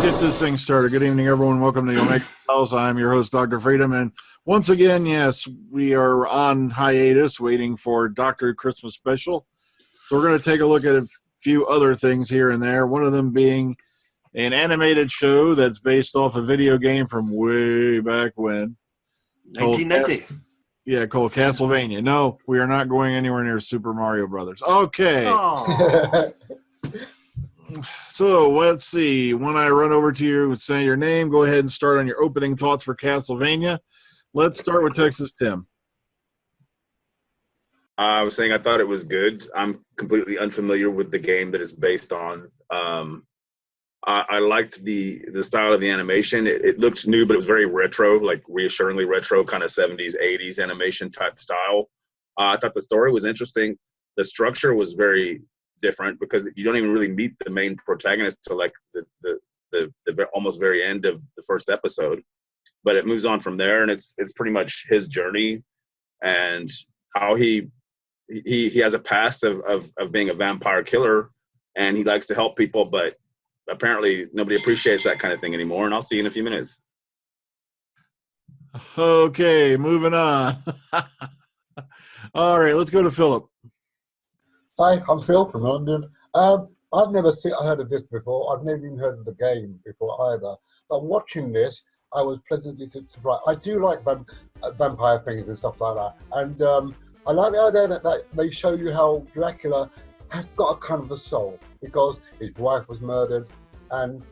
get this thing started. Good evening, everyone. Welcome to the Omega House. I'm your host, Dr. Freedom. And once again, yes, we are on hiatus waiting for Dr. Christmas Special. So we're going to take a look at a few other things here and there, one of them being an animated show that's based off a video game from way back when. 1990. Called Castlevania. No, we are not going anywhere near Super Mario Brothers. Okay. Oh. So let's see. When I run over to you and say your name, go ahead and start on your opening thoughts for Castlevania. Let's start with Texas Tim. I was saying I thought it was good. I'm completely unfamiliar with the game that it's based on. I liked the style of the animation. It looked new, but it was very retro, like reassuringly retro, kind of 70s, 80s animation type style. I thought the story was interesting. The structure was very different because you don't even really meet the main protagonist till like the almost very end of the first episode. But it moves on from there, and it's pretty much his journey and how he has a past of being a vampire killer, and he likes to help people, but apparently nobody appreciates that kind of thing anymore. And I'll see you in a few minutes. Okay, moving on. All right, let's go to Philip. Hi, I'm Phil from London. I've never heard of this before. I've never even heard of the game before either. But watching this, I was pleasantly surprised. I do like vampire things and stuff like that. And I like the idea that they show you how Dracula has got a kind of a soul because his wife was murdered and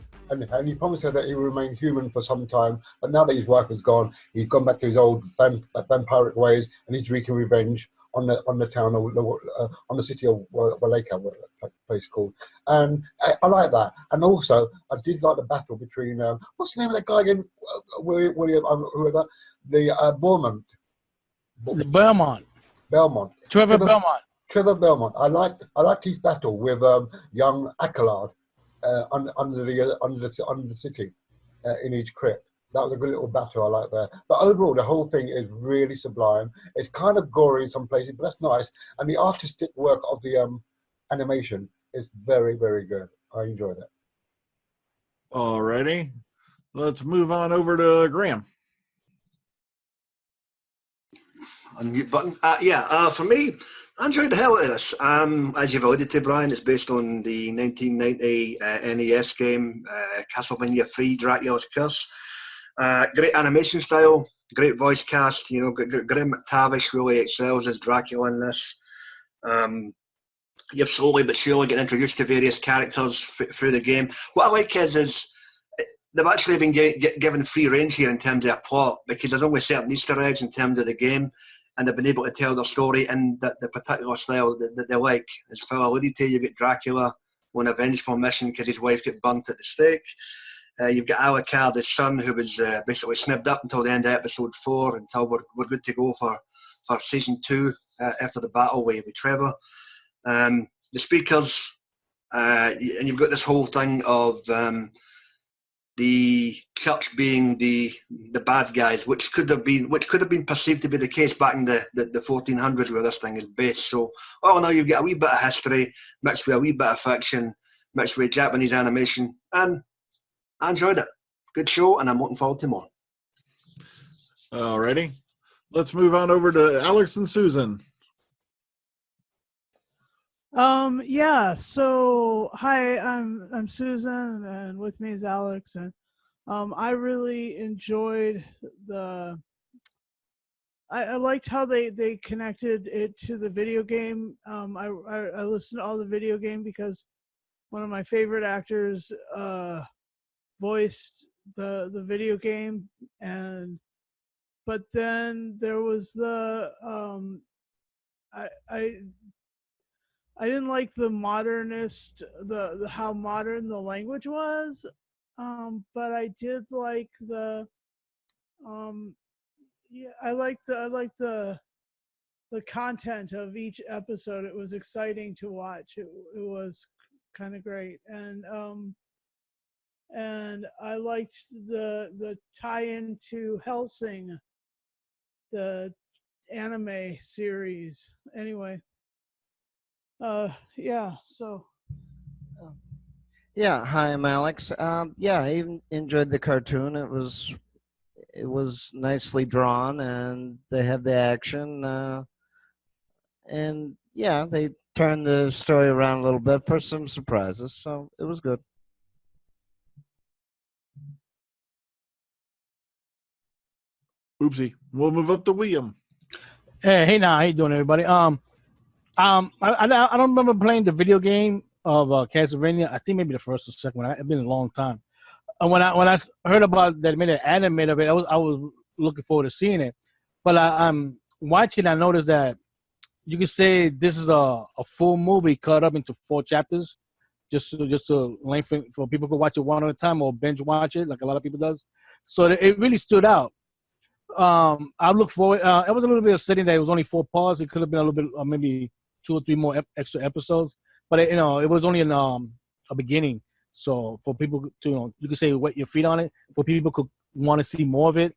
he promised her that he would remain human for some time. But now that his wife is gone, he's gone back to his old vampiric ways and he's wreaking revenge on the town, on the city of Waleka, what that place called. And I like that. And also, I did like the battle between, what's the name of that guy again? William, whoever, the Beaumont. Belmont. Trevor Belmont. Trevor Belmont. I liked his battle with young Accolade under the city in his crypt. That was a good little battle I like there. But overall, the whole thing is really sublime. It's kind of gory in some places, but that's nice. And the artistic work of the animation is very, very good. I enjoyed it. All righty. Let's move on over to Graham. Unmute button. For me, I enjoyed the hell out of this. As you've alluded to, Brian, it's based on the 1990 NES game, Castlevania 3, Dracula's Curse. Great animation style, great voice cast. You know, Graham McTavish really excels as Dracula in this. You've slowly but surely getting introduced to various characters through the game. What I like is they've actually been given free range here in terms of their plot because there's only certain Easter eggs in terms of the game, and they've been able to tell their story in the particular style that they like. As Phil alluded to, you get Dracula on a vengeful mission because his wife got burnt at the stake. You've got Alucard, his son, who was basically snibbed up until the end of episode 4, until we're good to go for season 2 after the battle with Trevor. The speakers, and you've got this whole thing of the church being the bad guys, which could have been perceived to be the case back in the 1400s where this thing is based. So, now you've got a wee bit of history mixed with a wee bit of fiction, mixed with Japanese animation, and I enjoyed it. Good show, and I'm looking forward to more. Alrighty. Let's move on over to Alex and Susan. So hi, I'm Susan, and with me is Alex, and I really enjoyed I liked how they connected it to the video game. I listened to all the video game because one of my favorite actors voiced the video game, but then there was I didn't like the modernist the how modern the language was, but I did like I liked the content of each episode. It was exciting to watch. It was kind of great, and I liked the tie-in to Hellsing, the anime series. Anyway, so Yeah, hi, I'm Alex. Yeah, I even enjoyed the cartoon. It was nicely drawn, and they had the action, and yeah, they turned the story around a little bit for some surprises. So it was good. Oopsie. We'll move up to William. Hey, now, how you doing, everybody? I don't remember playing the video game of Castlevania. I think maybe the first or second one. It's been a long time. And when I heard about that, made an anime of it, I was looking forward to seeing it. But I'm watching. I noticed that you could say this is a full movie cut up into 4 chapters, just to lengthen for people to watch it one at a time or binge watch it like a lot of people does. So it really stood out. I look forward. It was a little bit upsetting that it was only 4 parts. It could have been a little bit, maybe 2 or 3 more extra episodes. But it was only a beginning. So for people to, you could say wet your feet on it. For people could want to see more of it.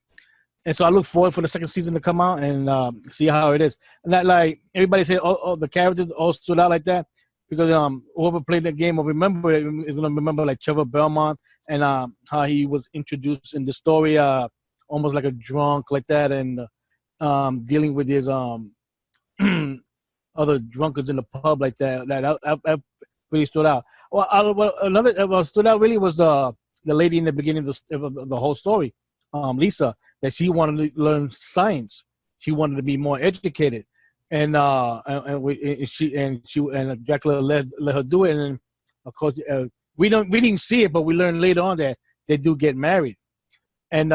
And so I look forward for the second season to come out and see how it is. And that, like everybody said, the characters all stood out like that because whoever played the game will remember it is gonna remember like Trevor Belmont and how he was introduced in the story. Almost like a drunk like that, and dealing with his other drunkards in the pub like that. That really stood out. Another what stood out really was the lady in the beginning of the whole story, Lisa, that she wanted to learn science. She wanted to be more educated, and Dracula let her do it. And of course, we didn't see it, but we learned later on that they do get married. And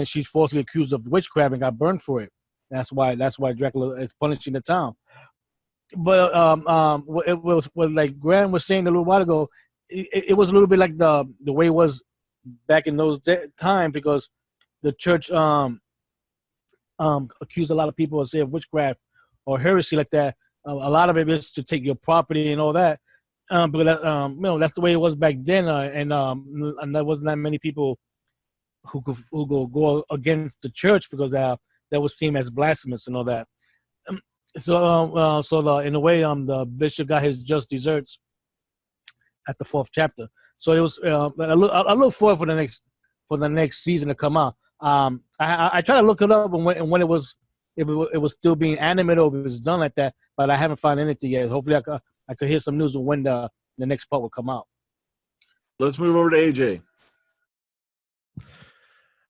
she's falsely accused of witchcraft and got burned for it. That's why Dracula is punishing the town. But it was what like Graham was saying a little while ago. It was a little bit like the way it was back in those time because the church accused a lot of people of say witchcraft or heresy like that. A lot of it is to take your property and all that. But that's the way it was back then, and there wasn't that many people who go against the church because that was seen as blasphemous and all that. In a way, the bishop got his just desserts at the 4th chapter. So it was. I look forward for the next season to come out. I try to look it up and when it was, if it was still being animated or if it was done like that, but I haven't found anything yet. Hopefully, I could hear some news of when the next part will come out. Let's move over to AJ.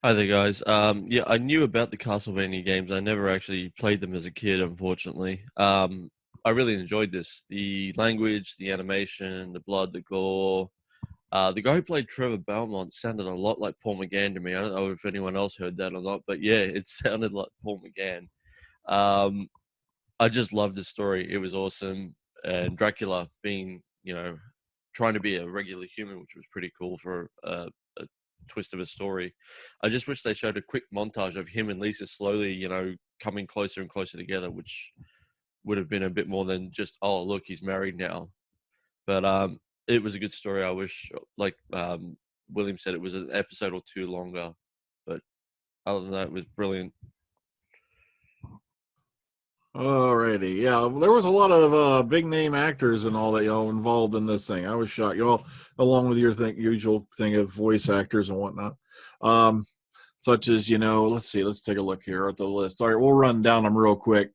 Hi there, guys. Yeah, I knew about the Castlevania games. I never actually played them as a kid, unfortunately. I really enjoyed this. The language, the animation, the blood, the gore. The guy who played Trevor Belmont sounded a lot like Paul McGann to me. I don't know if anyone else heard that or not, but yeah, it sounded like Paul McGann. I just loved the story. It was awesome. And Dracula being, trying to be a regular human, which was pretty cool for a twist of a story. I just wish they showed a quick montage of him and Lisa slowly, coming closer and closer together, which would have been a bit more than just, oh, look, he's married now. But it was a good story. I wish, like William said, it was an episode or 2 longer. But other than that, it was brilliant. Alrighty, yeah, there was a lot of big name actors and all that involved in this thing. I was shocked, along with your usual thing of voice actors and whatnot, such as let's take a look here at the list. All right, we'll run down them real quick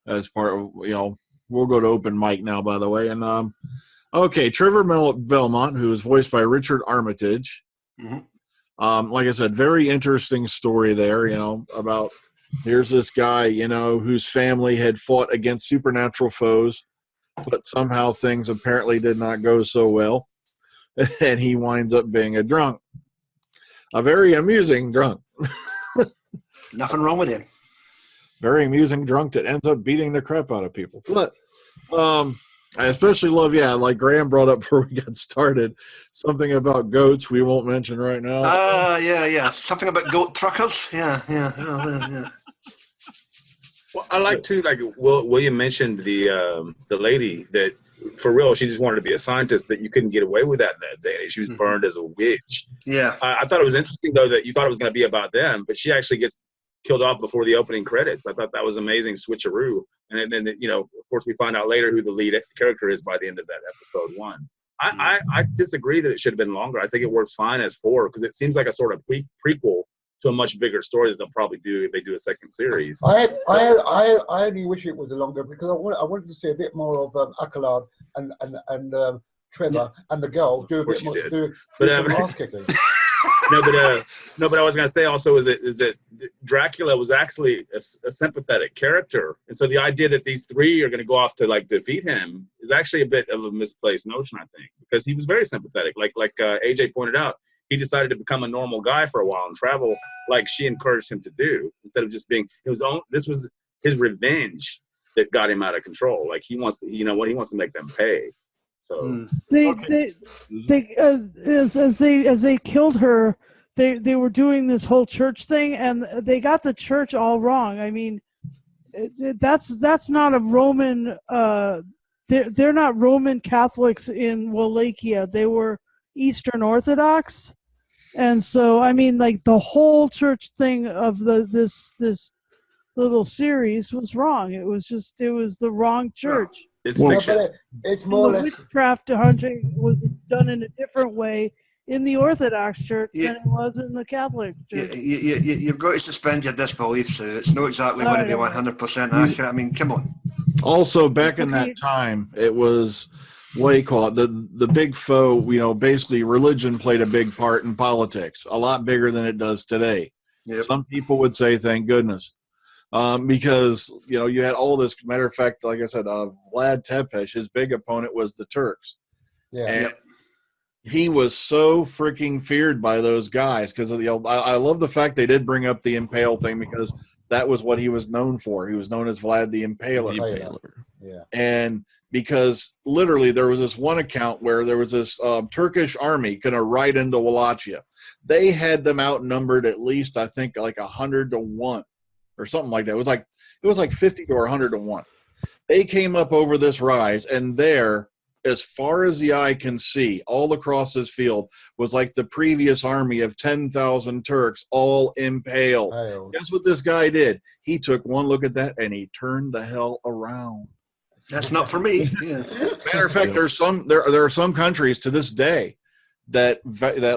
as part of we'll go to open mic now, by the way, and okay, Trevor Belmont, who is voiced by Richard Armitage. Mm-hmm. Like I said, very interesting story there, about. Here's this guy, whose family had fought against supernatural foes, but somehow things apparently did not go so well, and he winds up being a drunk. A very amusing drunk. Nothing wrong with him. Very amusing drunk that ends up beating the crap out of people. But I especially love, like Graham brought up before we got started, something about goats we won't mention right now. Yeah. Something about goat truckers. Yeah. Well, I like to, William mentioned the lady that, for real, she just wanted to be a scientist, but you couldn't get away with that day. She was burned as a witch. Yeah. I thought it was interesting, though, that you thought it was going to be about them, but she actually gets killed off before the opening credits. I thought that was amazing switcheroo. And then, of course, we find out later who the lead character is by the end of that episode 1. I disagree that it should have been longer. I think it works fine as 4 because it seems like a sort of prequel to a much bigger story that they'll probably do if they do a second series. I only wish it was longer because I wanted to see a bit more of Accolade and Trevor and the girl do a bit more, do some ass kicking. No, but I was going to say also is that Dracula was actually a sympathetic character, and so the idea that these 3 are going to go off to like defeat him is actually a bit of a misplaced notion, I think, because he was very sympathetic. Like AJ pointed out, he decided to become a normal guy for a while and travel like she encouraged him to do, instead of just being this was his revenge that got him out of control. Like he wants to, he wants to make them pay. So as they killed her, they were doing this whole church thing, and they got the church all wrong. I mean, that's not a Roman. They're not Roman Catholics in Wallachia. They were Eastern Orthodox, and so I mean, like the whole church thing of this little series was wrong. It was the wrong church. It's fiction. But it's more or less witchcraft hunting was done in a different way in the Orthodox Church than it was in the Catholic Church. You've got to suspend your disbelief, Sue. It's not exactly going to be 100% accurate. I mean, come on. Also, back in that time, it was what do you call it? The big foe. Basically, religion played a big part in politics, a lot bigger than it does today. Yep. Some people would say, "Thank goodness." Because you had all this. Matter of fact, like I said, Vlad Tepes, his big opponent was the Turks. Yeah, and he was so freaking feared by those guys because I love the fact they did bring up the impale thing because that was what he was known for. He was known as Vlad the Impaler. Yeah, and because literally there was this one account where there was this Turkish army going to ride into Wallachia. They had them outnumbered at least, I think, like 100 to 1. Or something like that. It was like 50 or 100 to 1. They came up over this rise, and there, as far as the eye can see, all across this field was like the previous army of 10,000 Turks, all impaled. Guess what this guy did? He took one look at that and he turned the hell around. That's not for me. Yeah. Matter of fact, there are some countries to this day that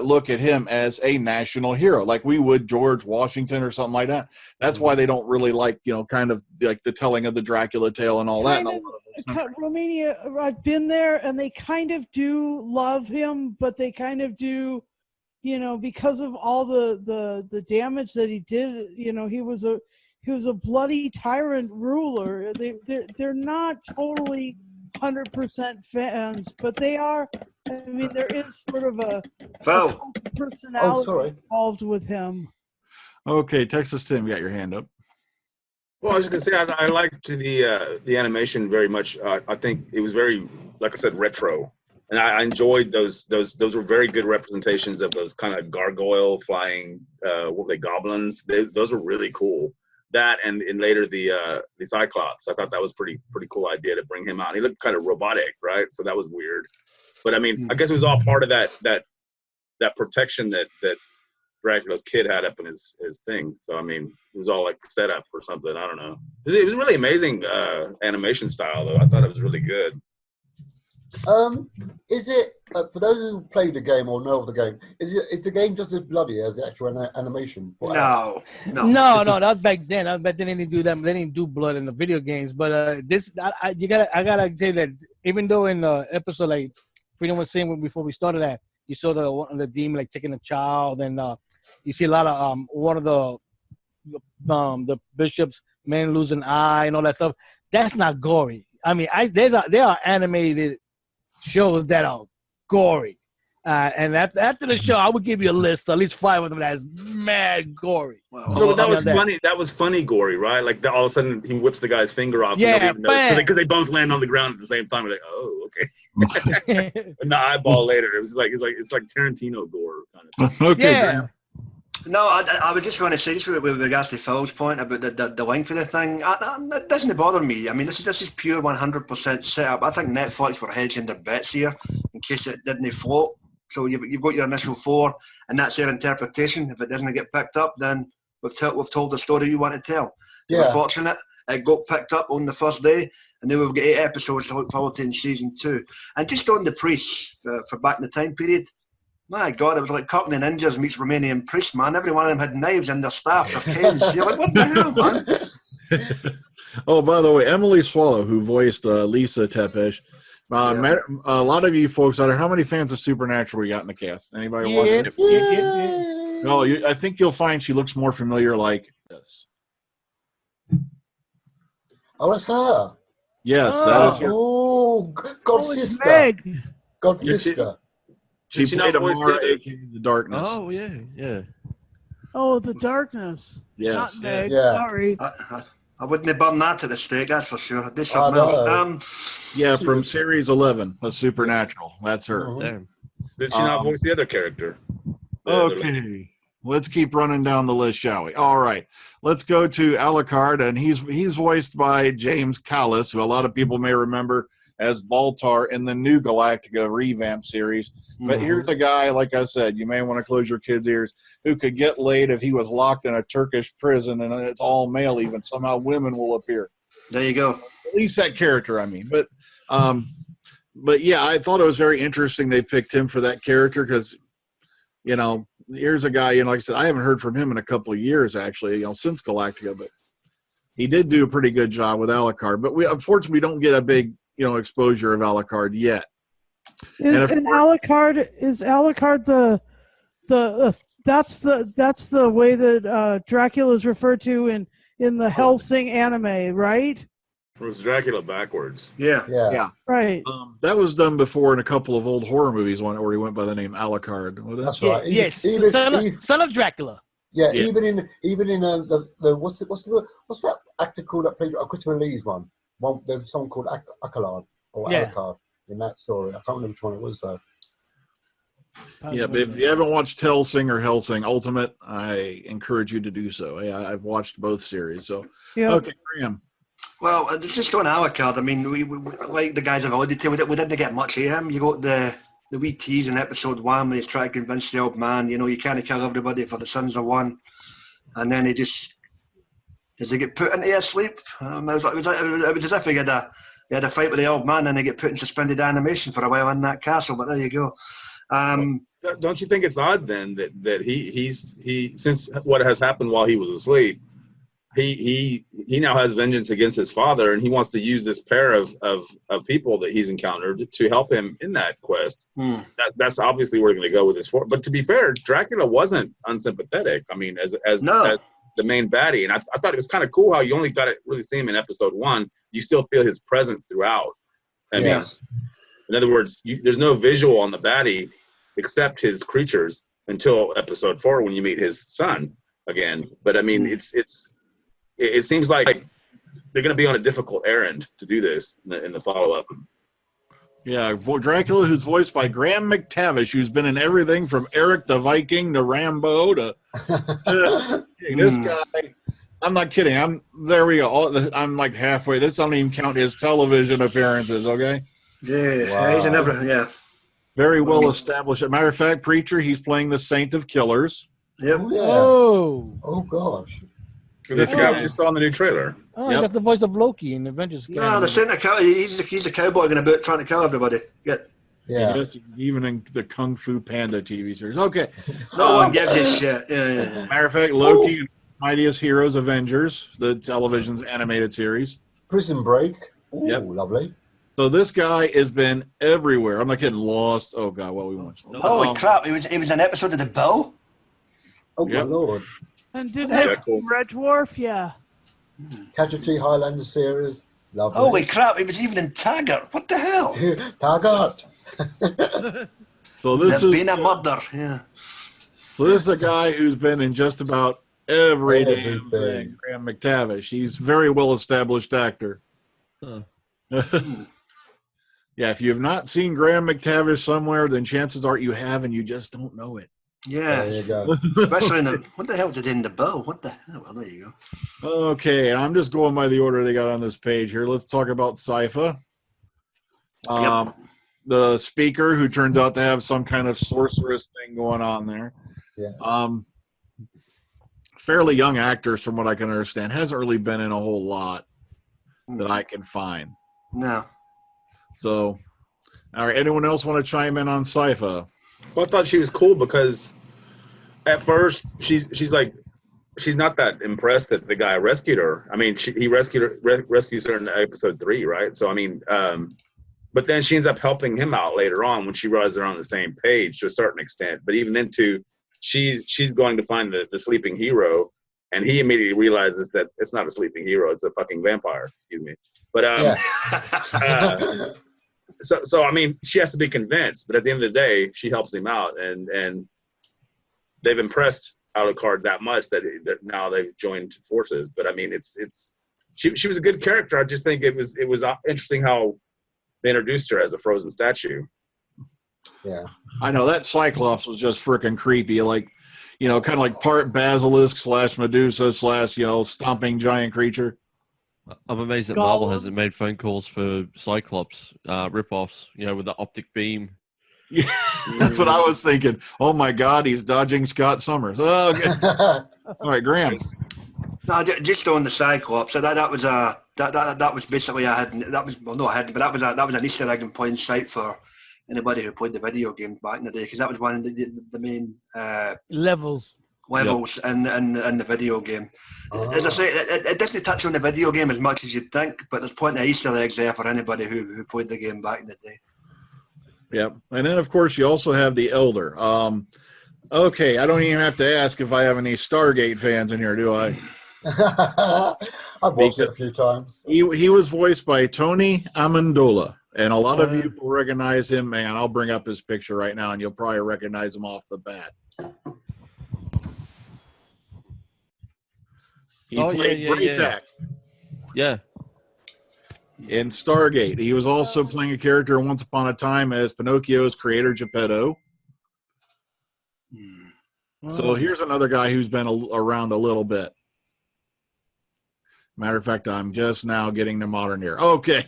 look at him as a national hero, like we would George Washington or something like that. That's why they don't really like, kind of like the telling of the Dracula tale and all that. Romania, I've been there, and they kind of do love him, but they kind of do, because of all the damage that he did. He was a bloody tyrant ruler. They're not totally 100% fans, but they are. I mean, there is sort of a personality involved with him. Okay, Texas Tim, you got your hand up. Well, I was just gonna say I liked the animation very much. I think it was very, like I said, retro, and I enjoyed those. Those were very good representations of those kind of gargoyle flying, goblins. Those were really cool. That and later the Cyclops. I thought that was pretty cool idea to bring him out. He looked kind of robotic, right? So that was weird. But I mean, I guess it was all part of that protection that Dracula's kid had up in his thing. So I mean, it was all like set up or something. I don't know. It was really amazing animation style, though. I thought it was really good. Is it for those who play the game or know of the game? Is the game just as bloody as the actual animation? No. That was back then. They didn't do that. They didn't do blood in the video games. But I gotta say that even though in the episode, like Freedom was saying before we started that, you saw the demon like taking a child, and you see a lot of one of the bishop's men lose an eye and all that stuff. That's not gory. I mean, there are animated shows that are gory, and after the show, I would give you a list, at least 5 of them that's mad gory. Wow. So that was funny. That was funny gory, right? Like all of a sudden he whips the guy's finger off. Yeah, because they both land on the ground at the same time. We're like, oh, okay. And the eyeball later. It's like Tarantino gore kind of thing. Okay. Yeah. No, I was just going to say, just with regards to Phil's point about the length of the thing, that doesn't bother me. I mean, this is pure 100% setup. I think Netflix were hedging their bets here in case it didn't float. So you've got your initial 4, and that's their interpretation. If it doesn't get picked up, then we've told the story you want to tell. Yeah. We're fortunate. it got picked up on the first day, and now we've got 8 episodes to look forward to in season 2. And just on the priests for back in the time period, my God, it was like Cockney Ninjas meets Romanian priests, man. Every one of them had knives in their staffs or canes. You're like, what the hell, man? Oh, by the way, Emily Swallow, who voiced Lisa Tepesh. Yeah. A lot of you folks out there, how many fans of Supernatural we got in the cast? Anybody watching it? Yeah. No, I think you'll find she looks more familiar like this. Oh, it's her. Yes, that is her. Oh, God's it's sister. Meg. God's Yeah, sister. She Did she played not voice Amara, the- aka the Darkness. Oh yeah, yeah. Oh, the darkness. Yes. Not Meg. Yeah. Sorry. I wouldn't have burned that to the stake, that's for sure. This I something know. else. Yeah, from series 11 of Supernatural. That's her. Mhm. Damn. Did she not voice the other character? Okay, let's keep running down the list, shall we? All right, let's go to Alucard, and he's voiced by James Callis, who a lot of people may remember as Baltar in the new Galactica revamp series. But here's a guy, like I said, you may want to close your kids' ears, who could get laid if he was locked in a Turkish prison, and it's all male even. Somehow women will appear. There you go. At least that character, I mean. But yeah, I thought it was very interesting they picked him for that character because, you know, here's a guy, you know, like I said, I haven't heard from him in a couple of years, actually, you know, since Galactica, but he did do a pretty good job with Alucard. But we unfortunately don't get a big, you know, exposure of Alucard yet. And Alucard is Alucard that's the way that Dracula is referred to in the Helsing anime, right? It was Dracula backwards. Yeah. Yeah. Right. That was done before in a couple of old horror movies, where he went by the name Alucard. That's Yeah, right. yes. Son of Dracula. Yeah, Yeah. even in the what's that actor called that played Christopher Lee's one? There's someone called Alucard or Yeah. Alucard in that story. I can't remember which one it was though. Yeah, but if you haven't watched Helsing or Helsing Ultimate, I encourage you to do so. I've watched both series. So, Yeah. okay, Graham. Well, just on Alucard, I mean, we like the guys have alluded to, we didn't get much of him. You got the wee tease in episode 1 when he's trying to convince the old man, you know, you can't kill everybody for the sins of one. And then does he get put into his sleep? It was as if he had a fight with the old man and they get put in suspended animation for a while in that castle, but there you go. Don't you think it's odd then that he since what has happened while he was asleep, he now has vengeance against his father, and he wants to use this pair of people that he's encountered to help him in that quest. That's obviously where we're going to go with this. But to be fair, Dracula wasn't unsympathetic. I mean, as the main baddie, and I thought it was kind of cool how you only got to really see him in episode 1. You still feel his presence throughout. I mean, in other words, there's no visual on the baddie except his creatures until episode 4 when you meet his son again. But I mean, it seems like they're going to be on a difficult errand to do this in the follow-up. Yeah, Dracula, who's voiced by Graham McTavish, who's been in everything from Eric the Viking to Rambo to this guy. I'm not kidding. There we go. I'm like halfway. This don't even count his television appearances. Okay. Yeah, he's in everything. Yeah. Very well established. As a matter of fact, Preacher, he's playing the Saint of Killers. Yep. Oh, yeah. Oh Gosh. Because I forgot we just saw in the new trailer. Oh, he got the voice of Loki in Avengers. No, the Saint of Cow, he's a cowboy going about trying to kill everybody. Yeah. Yes, even in the Kung Fu Panda TV series. Okay. No one gives a shit. Yeah. Matter of fact, Loki and Mightiest Heroes Avengers, the television's animated series. Prison Break. Ooh, Yep. Lovely. So this guy has been everywhere. I'm not getting lost. Oh God, what we watched. Holy crap! He was an episode of The Bill. Oh Yep. my lord. And didn't Yeah, have Red Dwarf, yeah. Casualty Highlander series. Lovely. Holy crap! He was even in Taggart. What the hell? Taggart. So this There's is been a murder. Yeah. So this is a guy who's been in just about every damn Everything. thing. Graham McTavish. He's a very well-established actor. Huh. Yeah, if you have not seen Graham McTavish somewhere, then chances are you have, and you just don't know it. Yeah. There you go. Especially in the what the hell did in The Bill? What the hell? Well, there you go. Okay, and I'm just going by the order they got on this page here. Let's talk about SKYPE. The speaker, who turns out to have some kind of sorceress thing going on there. Yeah. Fairly young actors, from what I can understand. Hasn't really been in a whole lot. that I can find. No. So, all right. Anyone else want to chime in on SKYPE? Well, I thought she was cool because at first she's like, she's not that impressed that the guy rescued her. I mean, he rescues her in episode 3, right? So I mean, but then she ends up helping him out later on when she realizes they're on the same page to a certain extent. But even then, too, she's going to find the sleeping hero, and he immediately realizes that it's not a sleeping hero; it's a fucking vampire. Excuse me. But so I mean, she has to be convinced. But at the end of the day, she helps him out, and they've impressed Alucard that much that now they've joined forces. But I mean, she was a good character. I just think it was interesting how they introduced her as a frozen statue. Yeah, I know that Cyclops was just freaking creepy. Like, you know, kind of like part basilisk / Medusa / stomping giant creature. I'm amazed that Marvel hasn't made phone calls for Cyclops rip-offs, with the optic beam. Yeah, that's what I was thinking. Oh my God, he's dodging Scott Summers. Oh, okay. All right, Graham. No, just on the Cyclops. That was basically that was an Easter egg in plain sight for anybody who played the video games back in the day, because that was one of the main levels in the video game. As I say, it doesn't touch on the video game as much as you'd think, but there's plenty of Easter eggs there for anybody who played the game back in the day. Yep, and then of course you also have the Elder. Okay, I don't even have to ask if I have any Stargate fans in here, do I? I've watched it a few times. He was voiced by Tony Amendola, and a lot of you will recognize him. Man, I'll bring up his picture right now, and you'll probably recognize him off the bat. He played Braytac. Yeah. In Stargate. He was also playing a character once upon a time as Pinocchio's creator, Geppetto. So here's another guy who's been around a little bit. Matter of fact, I'm just now getting the modern era. Okay.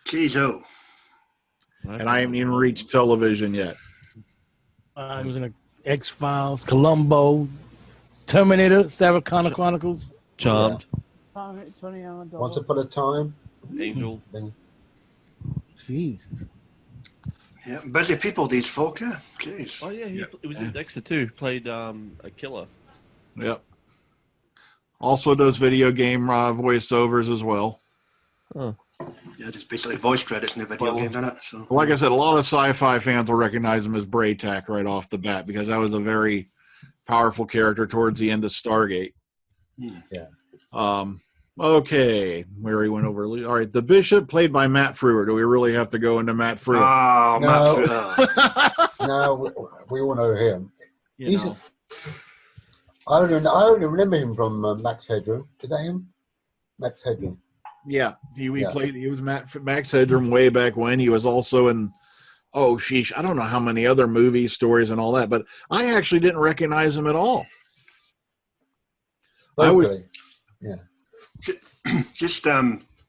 Jeez, and I haven't even reached television yet. He was in the X-Files, Columbo, Terminator, Sarah Connor Chronicles. Charmed. Tony Amendola. Once Upon a Time. Angel. Jeez. Yeah, busy people, these folk, yeah. Jeez. Oh, yeah, he was in Dexter, too. Played a killer. Yep. Also does video game voiceovers as well. Oh. Yeah, just basically voice credits in the video games, isn't it? So, like I said, a lot of sci-fi fans will recognize him as Braytac right off the bat, because that was a very powerful character towards the end of Stargate. Yeah. Okay, where he went over. All right, the Bishop, played by Matt Frewer. Do we really have to go into Matt Frewer? Oh, no. Matt Frewer. No, we all know him. I only remember him from Max Headroom. Is that him? Max Headroom. Yeah, he was Max Headroom way back when. He was also in, I don't know how many other movies, stories, and all that, but I actually didn't recognize him at all. Yeah.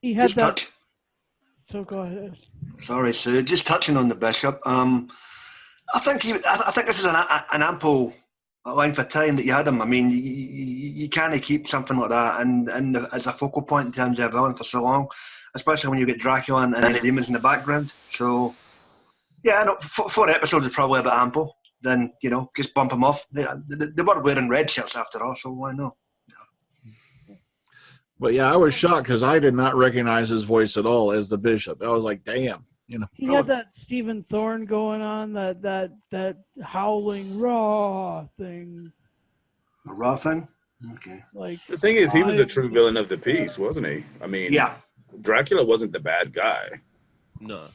He had that. So go ahead. Sorry, Sue. Just touching on the Bishop. I think this was an ample length of time that you had him. I mean, you can't keep something like that and as a focal point in terms of a villain for so long, especially when you get Dracula and the demons in the background. So, yeah, no, 4 episodes is probably a bit ample. Then, just bump him off. They were wearing red shirts after all, so why not? But yeah, I was shocked because I did not recognize his voice at all as the Bishop. I was like, damn, He had that Stephen Thorne going on, that howling raw thing. A raw thing? Okay. Like the thing is, he was the true villain of the piece, wasn't he? I mean, yeah. Dracula wasn't the bad guy. No,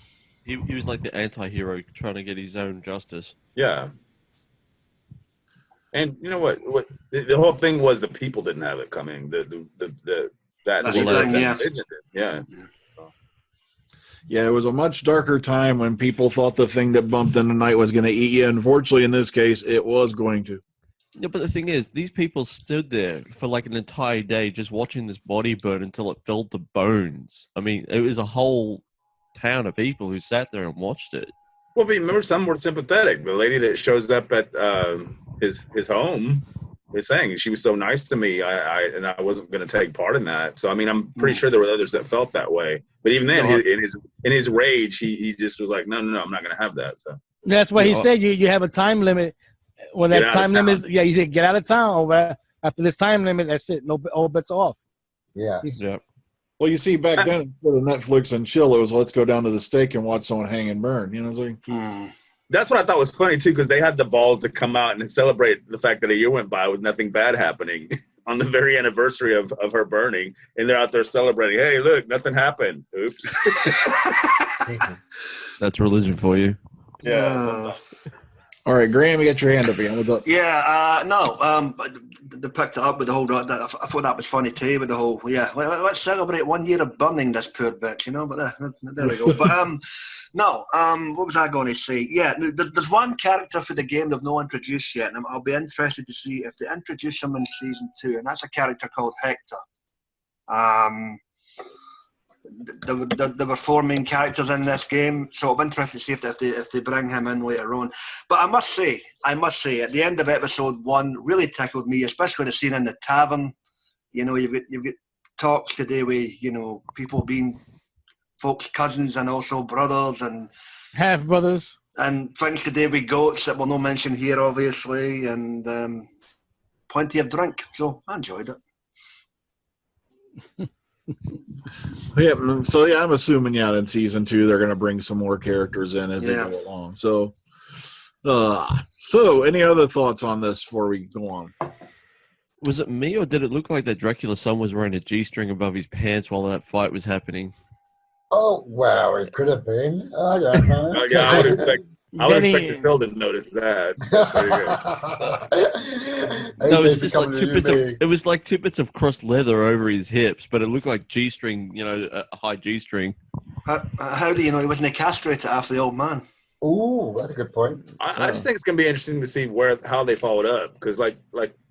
he was like the anti-hero trying to get his own justice. Yeah. And you know what? The whole thing was the people didn't have it coming. Yeah. Yeah, it was a much darker time when people thought the thing that bumped in the night was going to eat you. Unfortunately, in this case, it was going to. Yeah, but the thing is, these people stood there for like an entire day just watching this body burn until it filled the bones. I mean, it was a whole town of people who sat there and watched it. Well, remember, some were sympathetic. The lady that shows up at his home, was saying. She was so nice to me, and I wasn't going to take part in that. So I mean, I'm pretty sure there were others that felt that way. But even then, in his rage, he just was like, no, I'm not going to have that. So that's why he said you have a time limit. When that time limit is, he said get out of town. Over after this time limit, that's it. No, all bets off. Yeah. Well, you see, back then instead of Netflix and chill, it was let's go down to the stake and watch someone hang and burn. You know what I'm saying? That's what I thought was funny too, because they had the balls to come out and celebrate the fact that a year went by with nothing bad happening on the very anniversary of her burning, and they're out there celebrating. Hey, look, nothing happened. Oops. That's religion for you. Yeah. All right, Graham, you got your hand up again. What's up? Yeah, they picked it up with the whole. I thought that was funny too, with the whole. Yeah, let's celebrate 1 year of burning this poor bitch, you know. But there we go. But what was I going to say? Yeah, there's one character for the game they've not introduced yet, and I'll be interested to see if they introduce him in season 2, and that's a character called Hector. There were 4 main characters in this game, so I'm interested to see if they bring him in later on. But I must say, at the end of episode 1, really tickled me, especially the scene in the tavern. You know, you've got talks today with people being folks' cousins and also brothers and half brothers, and things today with goats that we'll not mention here, obviously, and plenty of drink. So I enjoyed it. Yeah, so I'm assuming in season 2 they're going to bring some more characters in as they go along. So, any other thoughts on this before we go on? Was it me, or did it look like that Dracula's son was wearing a G-string above his pants while that fight was happening? Oh, well, it could have been. I don't know. I would expect Phil to notice that. No, it's just like 2 bits of. It was like 2 bits of crossed leather over his hips, but it looked like G-string. A high G-string. How do you know he wasn't castrated after the old man? Ooh, that's a good point. I just think it's going to be interesting to see how they followed up, because like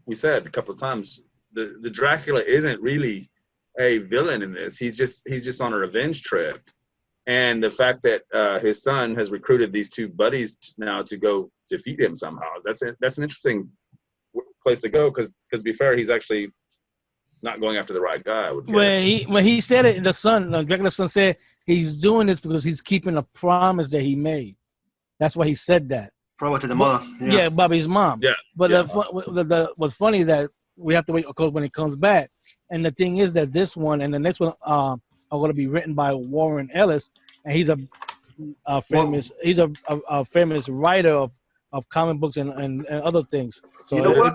we said a couple of times, the Dracula isn't really a villain in this. He's just on a revenge trip. And the fact that his son has recruited these 2 buddies now to go defeat him somehow, that's an interesting place to go, because to be fair, he's actually not going after the right guy, I would guess. When he said it, Dracula's son said he's doing this because he's keeping a promise that he made. That's why he said that. Probably to the mother. Yeah, Bobby's mom. Yeah. But what's funny is that we have to wait, of course, when it comes back. And the thing is that this one and the next one are going to be written by Warren Ellis, and he's a famous writer of comic books and other things. So you know what?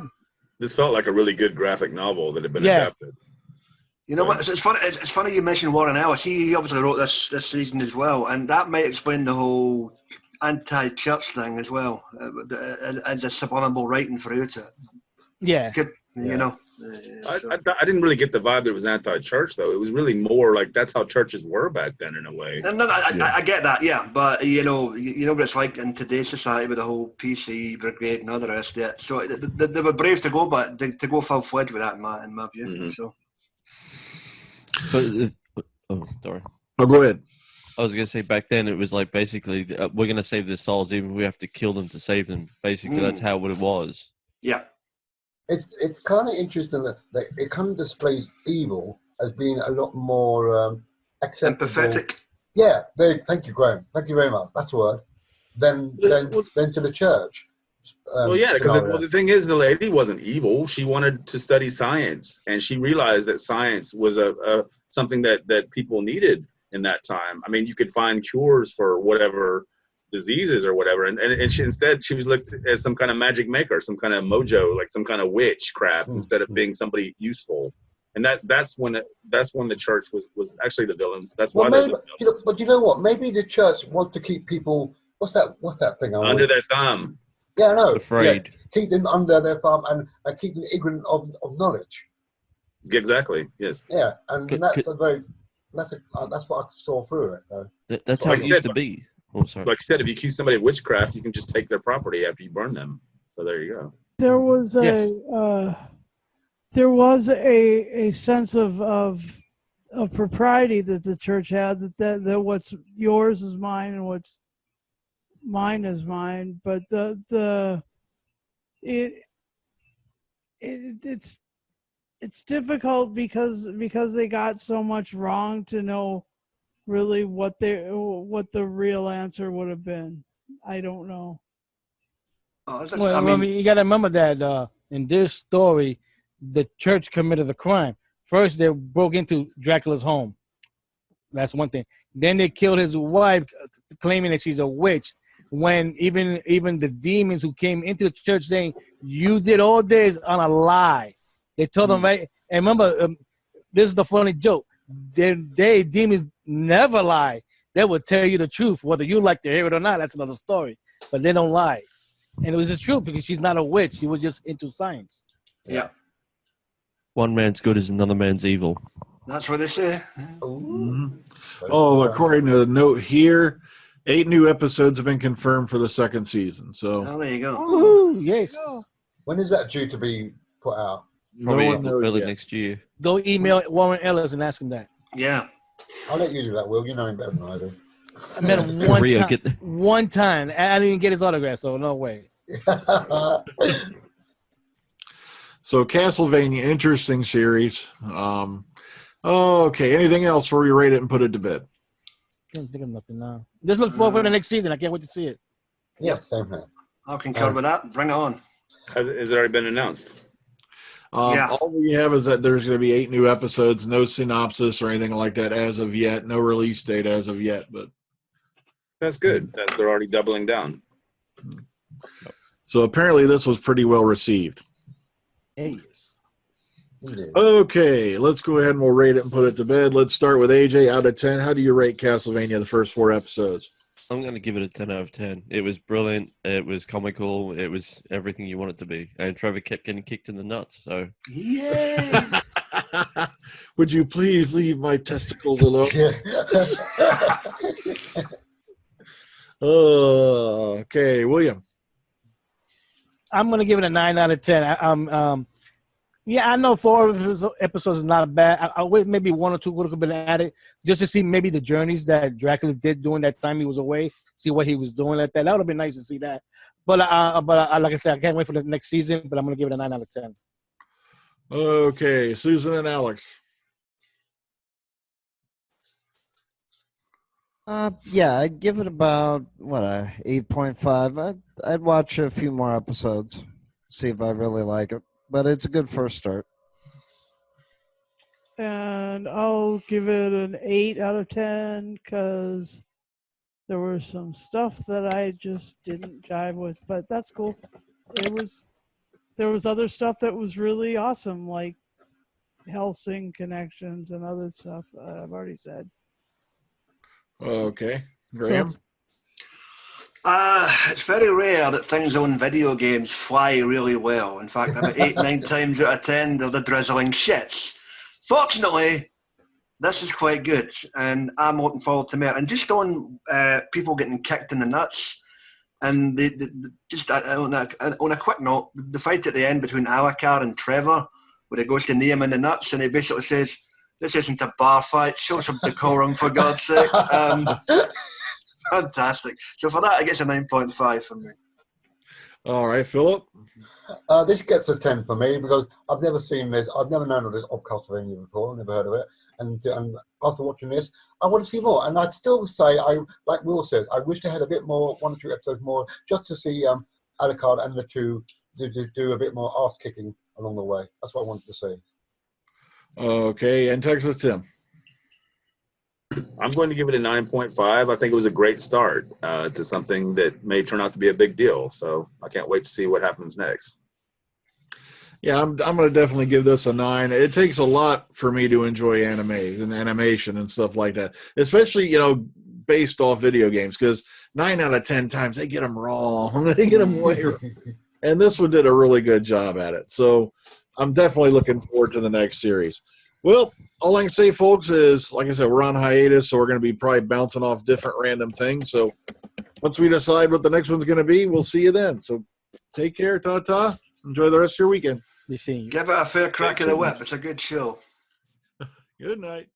This felt like a really good graphic novel that had been adapted. You know what? It's funny. It's funny you mentioned Warren Ellis. He obviously wrote this season as well, and that might explain the whole anti-church thing as well, as a subliminal writing throughout it. Yeah. You know. I didn't really get the vibe that it was anti-church, though. It was really more like that's how churches were back then, in a way. No, I get that, yeah. But you know what it's like in today's society with the whole PC brigade and all the rest of it. So they were brave to go, but to go full-fledged with that, in my view. Mm-hmm. So. Sorry. Oh, go ahead. I was going to say back then it was like basically we're going to save their souls even if we have to kill them to save them. Basically, that's how it was. Yeah. It's kind of interesting that it kind of displays evil as being a lot more acceptable. Empathetic. Yeah. Thank you, Graham. Thank you very much. That's the word. Than to the church. Because the thing is, the lady wasn't evil. She wanted to study science, and she realized that science was something that people needed in that time. I mean, you could find cures for whatever diseases or whatever, and she was looked as some kind of magic maker, some kind of mojo, like some kind of witchcraft, instead of being somebody useful. And that's when the church was actually the villains. That's why. But you know what? Maybe the church wants to keep people. What's that thing? Under their thumb. Yeah, I know. Afraid. Yeah, keep them under their thumb and keep them ignorant of knowledge. Exactly. Yes. Yeah, and that's what I saw through it, though. That's how it used to be. Oh, sorry. Like I said, if you accuse somebody of witchcraft, you can just take their property after you burn them. So there you go. There was a sense of propriety that the church had, that what's yours is mine and what's mine is mine. But it it's difficult because they got so much wrong to know really what the real answer would have been. I don't know. Well, I mean, you got to remember that in this story, the church committed the crime. First, they broke into Dracula's home. That's one thing. Then they killed his wife, claiming that she's a witch. When even the demons who came into the church saying, "You did all this on a lie," they told them right. And remember, this is the funny joke. They demons never lie. They will tell you the truth, whether you like to hear it or not. That's another story. But they don't lie. And it was the truth because she's not a witch. She was just into science. Yeah. One man's good is another man's evil. That's what they say. Oh, according to the note here, 8 new episodes have been confirmed for the second season. So there you go. Woo-hoo, yes. When is that due to be put out? Probably no one knows early yet. next year. Go email Warren Ellis and ask him that. Yeah. I'll let you do that, Will. You know him better than I do. I met him one time. I didn't get his autograph, so no way. So Castlevania, interesting series. Okay, anything else before we rate it and put it to bed? Can't think of nothing now. Just look forward for the next season. I can't wait to see it. Yep, same here. I concur with that. Bring it on. Has it already been announced? Yeah. All we have is that there's going to be 8 new episodes, no synopsis or anything like that as of yet, no release date as of yet, but That's good. That they're already doubling down. so apparently this was pretty well received. Yes. Okay, let's go ahead and we'll rate it and put it to bed. Let's start with AJ. Out of 10, how do you rate Castlevania, the first 4 episodes? I'm going to give it a 10 out of 10. It was brilliant. It was comical. It was everything you want it to be. And Trevor kept getting kicked in the nuts. So, Yeah. Would you please leave my testicles alone? Okay, William. I'm going to give it a 9 out of 10. Yeah, I know 4 episodes is not bad. I wish maybe 1 or 2 would have been added just to see maybe the journeys that Dracula did during that time he was away, see what he was doing like that. That would have been nice to see that. But like I said, I can't wait for the next season, but I'm going to give it a 9 out of 10. Okay, Susan and Alex. Yeah, I'd give it about, a 8.5. I'd watch a few more episodes, see if I really like it. But it's a good first start. And I'll give it an 8 out of 10 because there was some stuff that I just didn't jive with, but that's cool. There was other stuff that was really awesome, like Helsing connections and other stuff I've already said. Okay, Graham. It's very rare that things on video games fly really well. In fact, about 8, 9 times out of 10, they're the drizzling shits. Fortunately, this is quite good, and I'm looking forward to more. And just on people getting kicked in the nuts, and just on a quick note, the fight at the end between Alucard and Trevor, where he goes to knee him in the nuts, and he basically says, "This isn't a bar fight. Show some decorum, for God's sake." Fantastic. So for that, I guess a 9.5 from me. All right, Philip. This gets a 10 for me because I've never seen this. I've never known of this of Castlevania before. I've never heard of it. And after watching this, I want to see more. And I'd still say, like Will said, I wish they had a bit more, 1 or 2 episodes more, just to see Alucard and the two do a bit more ass kicking along the way. That's what I wanted to see. Okay, and Texas Tim. I'm going to give it a 9.5. I think it was a great start to something that may turn out to be a big deal. So I can't wait to see what happens next. Yeah, I'm going to definitely give this a 9. It takes a lot for me to enjoy anime and animation and stuff like that, especially, based off video games, because 9 out of 10 times they get them wrong. They get them way wrong. And this one did a really good job at it. So I'm definitely looking forward to the next series. Well, all I can say, folks, is, like I said, we're on hiatus, so we're going to be probably bouncing off different random things. So once we decide what the next one's going to be, we'll see you then. So take care. Ta-ta. Enjoy the rest of your weekend. Be seeing you. Give it a fair crack of the whip. It's a good show. Good night.